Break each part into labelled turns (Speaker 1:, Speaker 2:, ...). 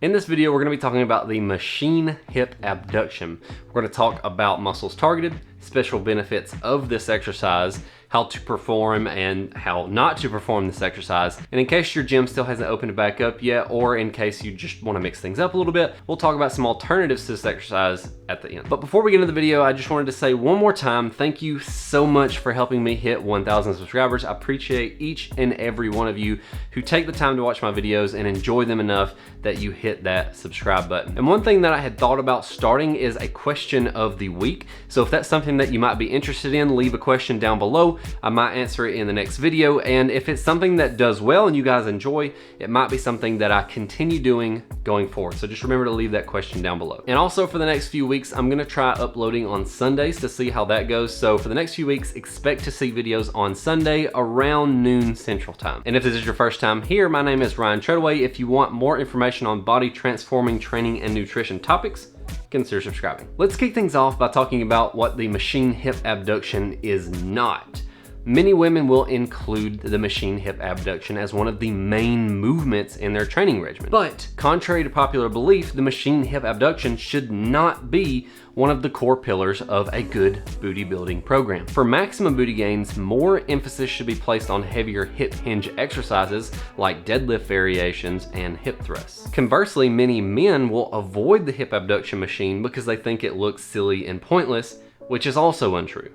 Speaker 1: In this video, we're going to be talking about the machine hip abduction. We're going to talk about muscles targeted, special benefits of this exercise, how to perform and how not to perform this exercise. And in case your gym still hasn't opened back up yet, or in case you just want to mix things up a little bit, we'll talk about some alternatives to this exercise at the end. But before we get into the video, I just wanted to say one more time, thank you so much for helping me hit 1,000 subscribers. I appreciate each and every one of you who take the time to watch my videos and enjoy them enough that you hit that subscribe button. And one thing that I had thought about starting is a question of the week. So if that's something that you might be interested in, leave a question down below. I might answer it in the next video, and if it's something that does well and you guys enjoy, it might be something that I continue doing going forward. So just remember to leave that question down below. And also for the next few weeks, I'm gonna try uploading on Sundays to see how that goes. So for the next few weeks, expect to see videos on Sunday around noon Central Time. And if this is your first time here, my name is Ryan Treadaway. If you want more information on body transforming training and nutrition topics, consider subscribing. Let's kick things off by talking about what the machine hip abduction is not. Many women will include the machine hip abduction as one of the main movements in their training regimen. But contrary to popular belief, the machine hip abduction should not be one of the core pillars of a good booty building program. For maximum booty gains, more emphasis should be placed on heavier hip hinge exercises like deadlift variations and hip thrusts. Conversely, many men will avoid the hip abduction machine because they think it looks silly and pointless, which is also untrue.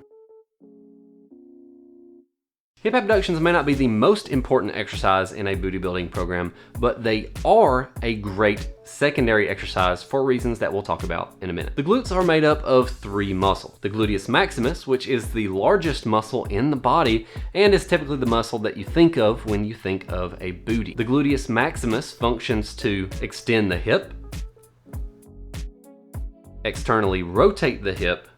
Speaker 1: Hip abductions may not be the most important exercise in a booty building program, but they are a great secondary exercise for reasons that we'll talk about in a minute. The glutes are made up of three muscles. The gluteus maximus, which is the largest muscle in the body and is typically the muscle that you think of when you think of a booty. The gluteus maximus functions to extend the hip, externally rotate the hip,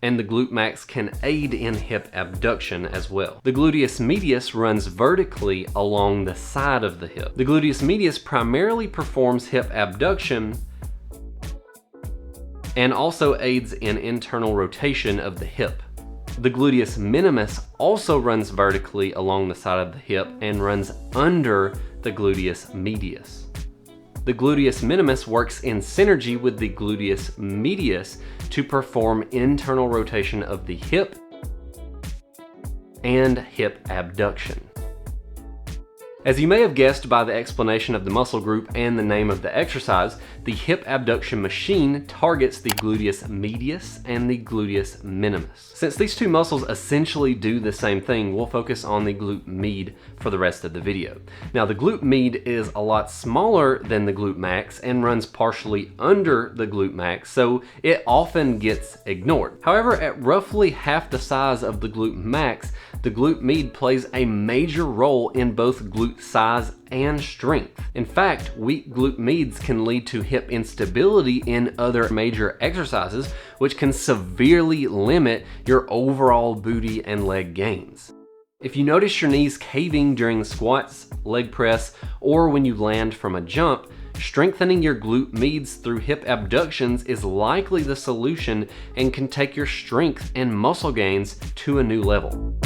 Speaker 1: and the glute max can aid in hip abduction as well. The gluteus medius runs vertically along the side of the hip. The gluteus medius primarily performs hip abduction and also aids in internal rotation of the hip. The gluteus minimus also runs vertically along the side of the hip and runs under the gluteus medius. The gluteus minimus works in synergy with the gluteus medius to perform internal rotation of the hip and hip abduction. As you may have guessed by the explanation of the muscle group and the name of the exercise, the hip abduction machine targets the gluteus medius and the gluteus minimus. Since these two muscles essentially do the same thing, we'll focus on the glute med for the rest of the video. Now, the glute med is a lot smaller than the glute max and runs partially under the glute max, so it often gets ignored. However, at roughly half the size of the glute max, the glute med plays a major role in both glute size and strength. In fact, weak glute meds can lead to hip instability in other major exercises, which can severely limit your overall booty and leg gains. If you notice your knees caving during squats, leg press, or when you land from a jump, strengthening your glute meds through hip abductions is likely the solution and can take your strength and muscle gains to a new level.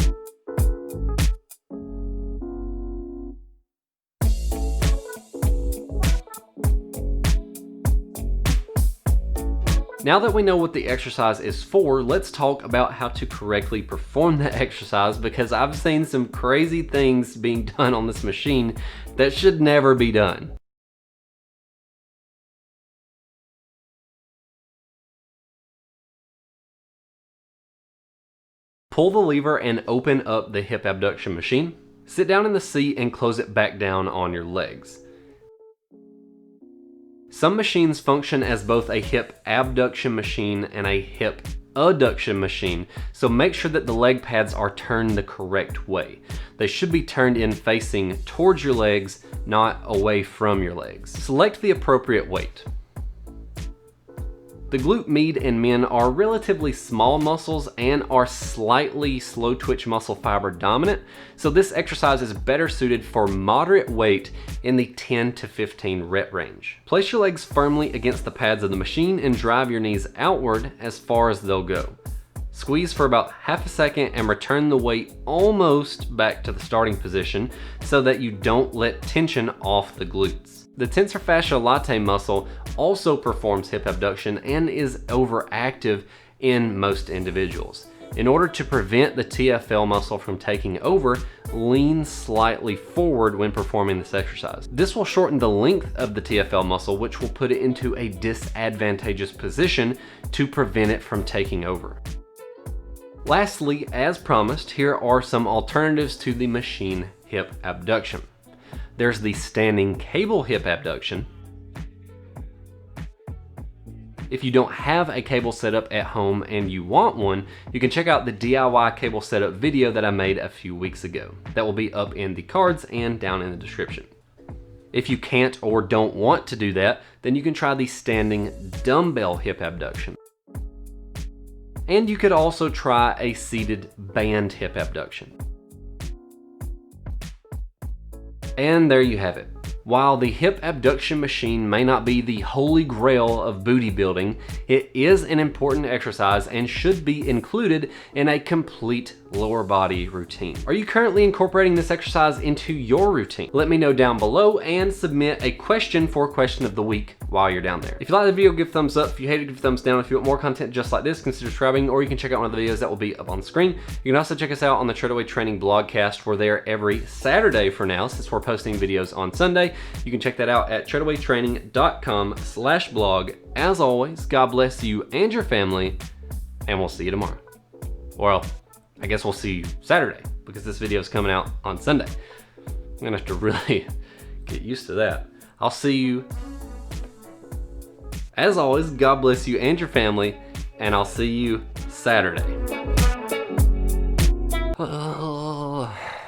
Speaker 1: Now that we know what the exercise is for, let's talk about how to correctly perform the exercise, because I've seen some crazy things being done on this machine that should never be done. Pull the lever and open up the hip abduction machine. Sit down in the seat and close it back down on your legs. Some machines function as both a hip abduction machine and a hip adduction machine, so make sure that the leg pads are turned the correct way. They should be turned in facing towards your legs, not away from your legs. Select the appropriate weight. The glute med in men are relatively small muscles and are slightly slow twitch muscle fiber dominant, so this exercise is better suited for moderate weight in the 10 to 15 rep range. Place your legs firmly against the pads of the machine and drive your knees outward as far as they'll go. Squeeze for about half a second and return the weight almost back to the starting position so that you don't let tension off the glutes. The tensor fasciae latae muscle also performs hip abduction and is overactive in most individuals. In order to prevent the TFL muscle from taking over, lean slightly forward when performing this exercise. This will shorten the length of the TFL muscle, which will put it into a disadvantageous position to prevent it from taking over. Lastly, as promised, here are some alternatives to the machine hip abduction. There's the standing cable hip abduction. If you don't have a cable setup at home and you want one, you can check out the DIY cable setup video that I made a few weeks ago. That will be up in the cards and down in the description. If you can't or don't want to do that, then you can try the standing dumbbell hip abduction. And you could also try a seated band hip abduction. And there you have it. While the hip abduction machine may not be the holy grail of booty building, it is an important exercise and should be included in a complete lower body routine. Are you currently incorporating this exercise into your routine? Let me know down below and submit a question for question of the week while you're down there. If you like the video, give a thumbs up. If you hate it, give a thumbs down. If you want more content just like this, consider subscribing, or you can check out one of the videos that will be up on the screen. You can also check us out on the Treadaway Training Blogcast. We're there every Saturday for now, since we're posting videos on Sunday. You can check that out at treadawaytraining.com/blog. As always, God bless you and your family, and we'll see you tomorrow. Well, I guess we'll see you Saturday, because this video is coming out on Sunday. I'm gonna have to really get used to that. I'll see you. As always, God bless you and your family, and I'll see you Saturday.